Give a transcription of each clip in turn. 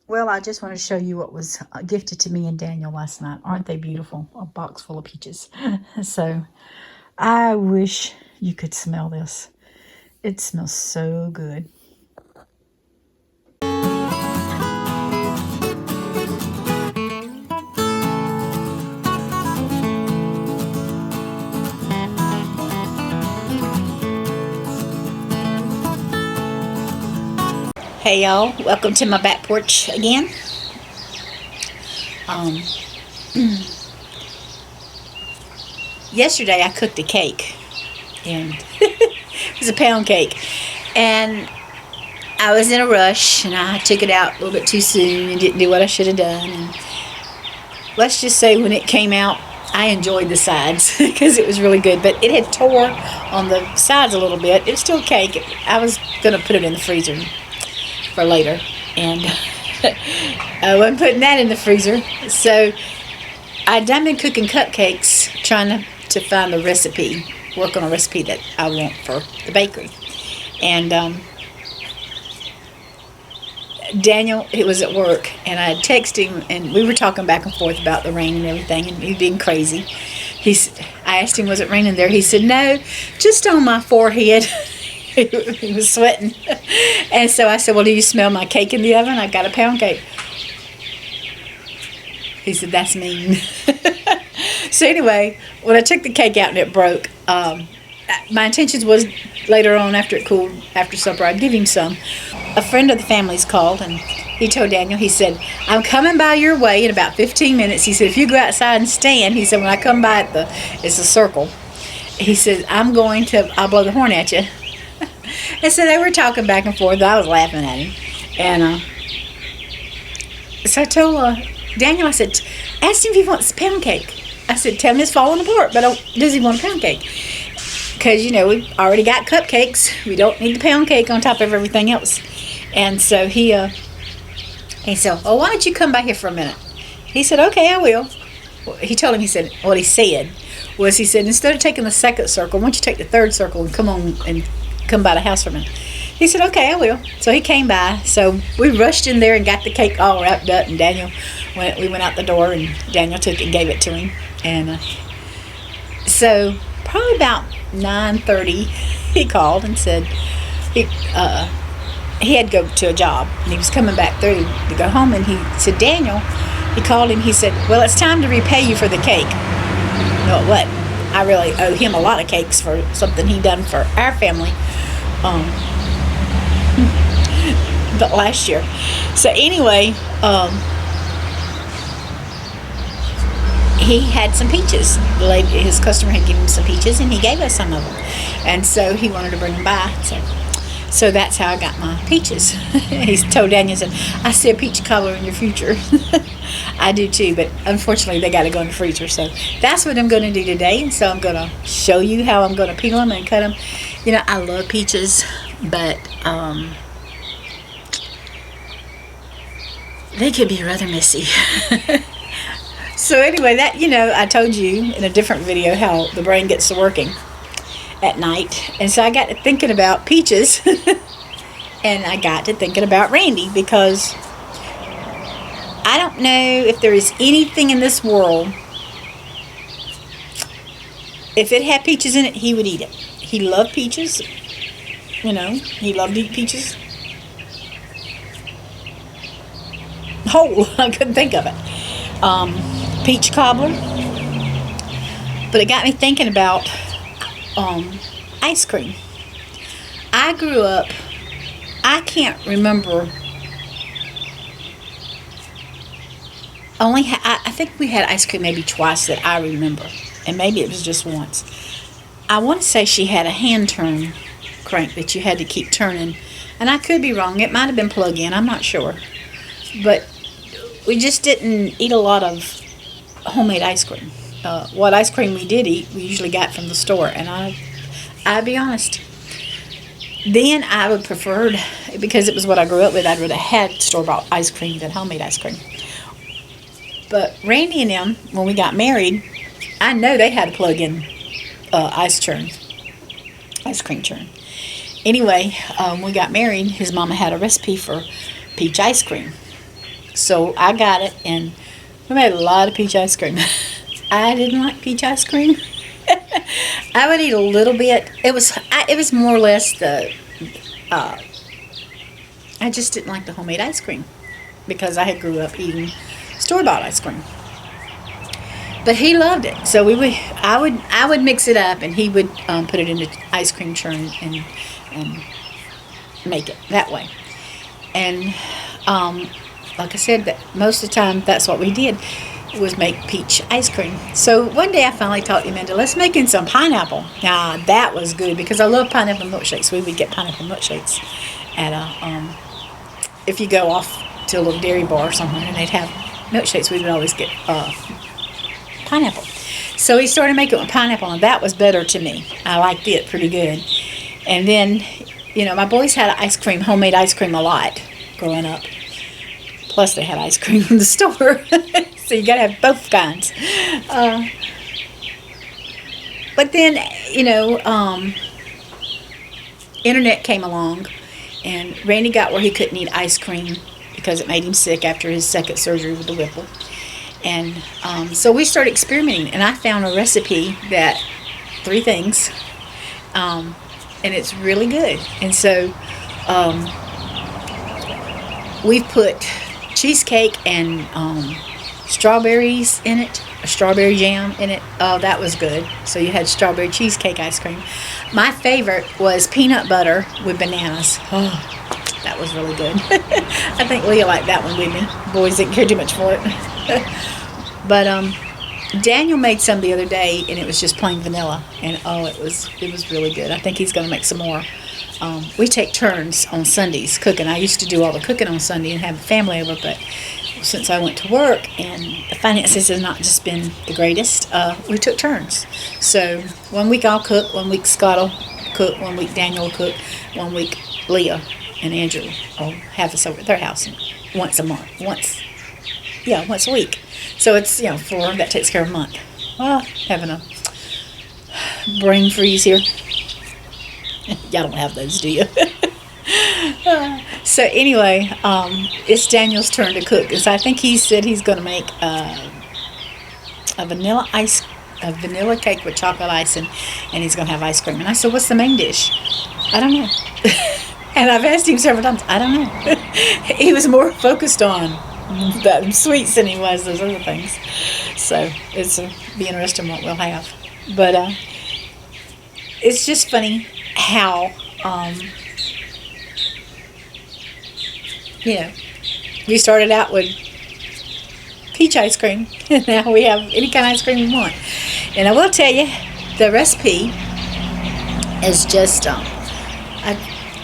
Well, I just want to show you what was gifted to me and Daniel last night. Aren't they beautiful? A box full of peaches. So I wish you could smell this. It smells so good. Hey y'all, welcome to my back porch again. Yesterday I cooked a cake, and it was a pound cake, and I was in a rush, and I took it out a little bit too soon and didn't do what I should have done. And let's just say when it came out, I enjoyed the sides because it was really good, but it had tore on the sides a little bit. It was still cake. I was going to put it in the freezer for later, and I wasn't putting that in the freezer. So I'd been cooking cupcakes, trying to find the recipe, work on a recipe that I want for the bakery. And Daniel, he was at work, and I had texted him, and we were talking back and forth about the rain and everything, and he being crazy. I asked him, was it raining there? He said, no, just on my forehead. He was sweating. And so I said, well, do you smell my cake in the oven? I got a pound cake. He said, that's mean. So anyway, when I took the cake out and it broke, my intentions was later on, after it cooled, after supper, I'd give him some. A friend of the family's called, and he told Daniel, he said, I'm coming by your way in about 15 minutes. He said, if you go outside and stand, he said, when I come by it's a circle. He said, I'll blow the horn at you. And so they were talking back and forth. I was laughing at him. And so I told Daniel, I said, ask him if he wants a pound cake. I said, tell him it's falling apart, but does he want a pound cake? Because, we've already got cupcakes. We don't need the pound cake on top of everything else. And so he said, oh, why don't you come by here for a minute? He said, okay, I will. He told him, what he said was, instead of taking the second circle, why don't you take the third circle and come by the house for a minute? He said, okay, I will. So he came by. So we rushed in there and got the cake all wrapped up, and we went out the door, and Daniel took it and gave it to him. And so probably about 9:30, he called and said he had to go to a job, and he was coming back through to go home, and he said, Daniel, he called him, he said, well, it's time to repay you for the cake. No, it wasn't. I really owe him a lot of cakes for something he done for our family but last year. So anyway, he had some peaches. His customer had given him some peaches, and he gave us some of them. And so he wanted to bring them by. So that's how I got my peaches. He told Daniel, said, I see a peach cobbler in your future. I do too, but unfortunately they got to go in the freezer. So that's what I'm going to do today. And so I'm going to show you how I'm going to peel them and cut them. I love peaches, but they could be rather messy. So anyway, I told you in a different video how the brain gets to working at night. And so I got to thinking about peaches, and I got to thinking about Randy, because I don't know if there is anything in this world, if it had peaches in it, he would eat it. He loved peaches. He loved to eat peaches whole. I couldn't think of it. Peach cobbler. But it got me thinking about ice cream. I grew up, I can't remember, I think we had ice cream maybe twice that I remember, and maybe it was just once. I want to say she had a hand turn crank that you had to keep turning, and I could be wrong. It might have been plug-in, I'm not sure. But we just didn't eat a lot of homemade ice cream. What ice cream we did eat, we usually got from the store, and I'll be honest, then I would prefer, because it was what I grew up with, I'd rather had store-bought ice cream than homemade ice cream. But Randy and them, when we got married, I know they had a plug-in ice cream churn. Anyway, when we got married, his mama had a recipe for peach ice cream. So I got it, and we made a lot of peach ice cream. I didn't like peach ice cream. I would eat a little bit. It was more or less I just didn't like the homemade ice cream because I had grew up eating store-bought ice cream. But he loved it, so I would mix it up, and he would put it in the ice cream churn and make it that way. And like I said, that most of the time that's what we did, was make peach ice cream. So one day I finally talked to Amanda, let's make in some pineapple. Now that was good because I love pineapple milkshakes. We would get pineapple milkshakes at if you go off to a little dairy bar or somewhere and they'd have milkshakes, we would always get pineapple. So he started making it with pineapple, and that was better to me. I liked it pretty good. And then, my boys had homemade ice cream a lot growing up. Plus they had ice cream from the store. So you gotta have both kinds. But then, internet came along, and Randy got where he couldn't eat ice cream because it made him sick after his second surgery with the Whipple. And so we started experimenting, and I found a recipe that 3 things, and it's really good. And so we put cheesecake and strawberries in it, a strawberry jam in it. Oh, that was good. So you had strawberry cheesecake ice cream. My favorite was peanut butter with bananas. Oh, that was really good. I think Leah liked that one with me. Boys didn't care too much for it. But Daniel made some the other day, and it was just plain vanilla, and it was really good. I think he's going to make some more. We take turns on Sundays cooking. I used to do all the cooking on Sunday and have the family over, but since I went to work and the finances have not just been the greatest, we took turns. So one week I'll cook, one week Scott will cook, one week Daniel will cook, one week Leah and Andrew will have us over at their house once a week. So it's, 4, that takes care of a month. Well, having a brain freeze here. Y'all don't have those, do you? So anyway, it's Daniel's turn to cook. So I think he said he's going to make a vanilla cake with chocolate icing, and he's going to have ice cream. And I said, what's the main dish? I don't know. And I've asked him several times. I don't know. He was more focused on the sweets than he was those other things. So it's be interesting what we'll have. But it's just funny how we started out with peach ice cream, and now we have any kind of ice cream we want. And I will tell you, the recipe is just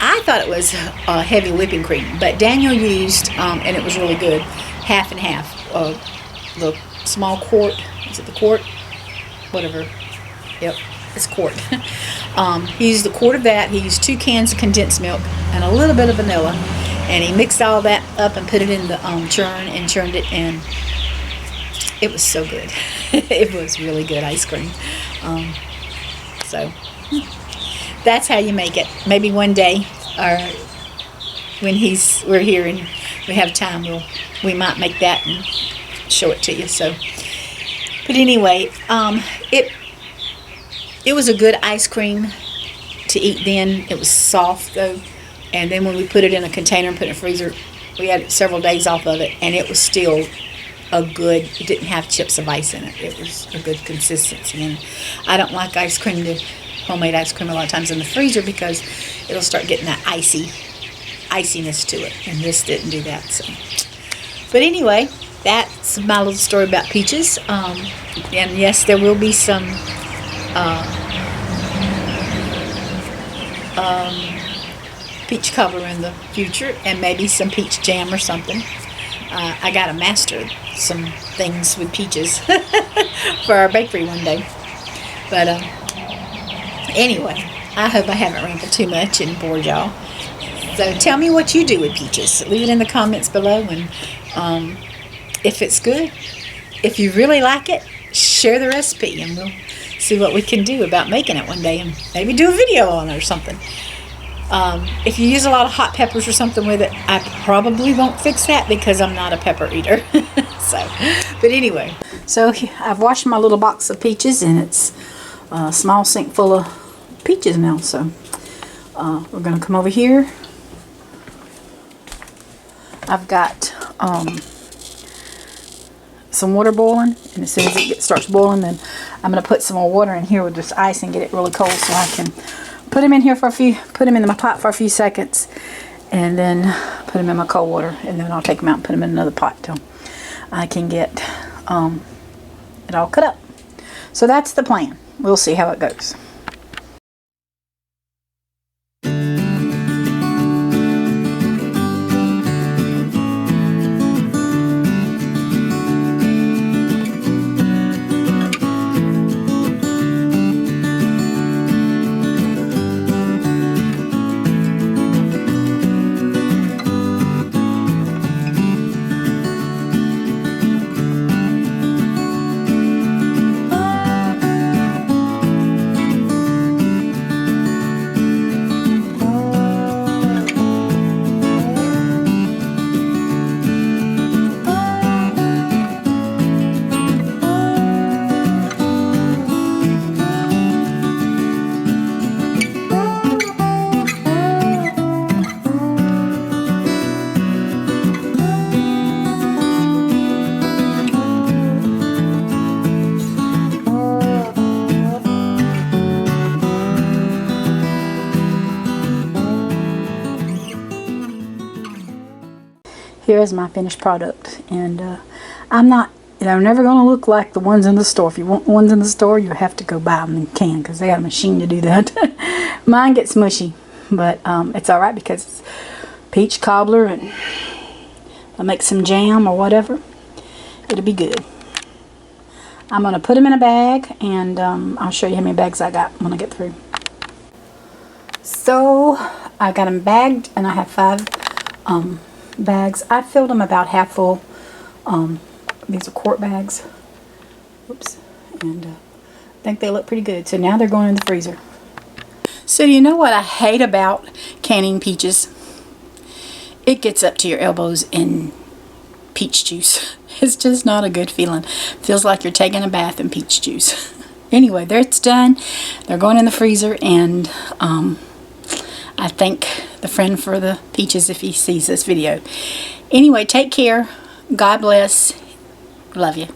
I thought it was heavy whipping cream, but Daniel used, and it was really good, half and half. The small quart, is it the quart? Whatever. Yep, it's quart. He used the quart of that. He used 2 cans of condensed milk and a little bit of vanilla, and he mixed all that up and put it in the churn and churned it, and it was so good. It was really good ice cream. So that's how you make it. Maybe one day, or when we're here and we have time, we might make that and show it to you. So, but anyway, it was a good ice cream to eat then. It was soft though, and then when we put it in a container and put it in the freezer, we had several days off of it, and it was still it didn't have chips of ice in it. It was a good consistency. And I don't like homemade ice cream a lot of times in the freezer because it'll start getting that iciness to it, and this didn't do that. So, but anyway, that's my little story about peaches. And yes, there will be some peach cobbler in the future, and maybe some peach jam or something. I got to master some things with peaches for our bakery one day. But anyway, I hope I haven't rambled too much and bored y'all. So tell me what you do with peaches. Leave it in the comments below, and if it's good, if you really like it, share the recipe, and we'll see what we can do about making it one day, and maybe do a video on it or something. If you use a lot of hot peppers or something with it, I probably won't fix that because I'm not a pepper eater. But anyway, so I've washed my little box of peaches, and it's a small sink full of peaches now. So we're going to come over here. I've got some water boiling, and as soon as it starts boiling, then I'm going to put some more water in here with just ice and get it really cold, so I can put them in here for put them in my pot for a few seconds, and then put them in my cold water, and then I'll take them out and put them in another pot till I can get it all cut up. So that's the plan. We'll see how it goes. Here is my finished product, and I'm not, never going to look like the ones in the store. If you want the ones in the store, you have to go buy them in can, because they got a machine to do that. Mine gets mushy, but it's alright because it's peach cobbler, and I'll make some jam or whatever. It'll be good. I'm going to put them in a bag, and I'll show you how many bags I got when I get through. So I got them bagged, and I have 5 bags. I filled them about half full. These are quart bags. Oops. And I think they look pretty good. So now they're going in the freezer. So do you know what I hate about canning peaches? It gets up to your elbows in peach juice. It's just not a good feeling. Feels like you're taking a bath in peach juice. Anyway, there it's done. They're going in the freezer, and I thank the friend for the peaches if he sees this video. Anyway, take care. God bless. Love you.